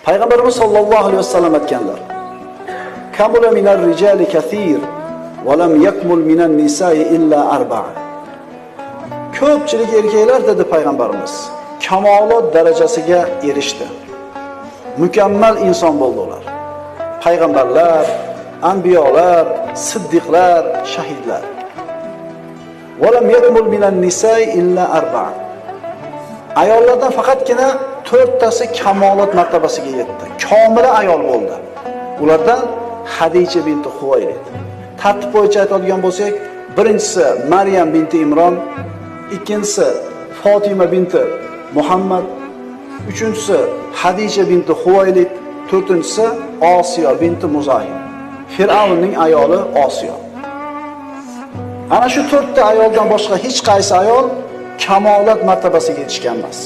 Payg'ambarimiz sollallohu alayhi vasallam aytganlar: "Kamula minar rijali kathir va lam yakmul minan nisa'i illa arba'a." Ko'pchilik erkaklar dedi payg'ambarimiz, kamolot darajasiga erishdi. Mukammal inson bo'ldi ular. Payg'ambarlar, anbiyolar, siddiqlar, shahidlar. Va lam yakmul minan nisa'i illa arba'a. Ayollardan faqatgina 4tasi kamolot martabasiga yetdi. Komila ayol bo'ldi. Ulardan Hadija binti Huvaylid. Tartib bo'yicha aytadigan bo'lsak, birinchisi Maryam binti Imron, ikkinchisi Fatima binti Muhammad, uchinchisi Hadija binti Huvaylid, to'rtinchisi Osiyo binti Muzahim. Fir'avnning ayoli Osiyo. Ana shu 4ta ayoldan boshqa hech qaysi ayol kamolat martabasiga yetishgan emas.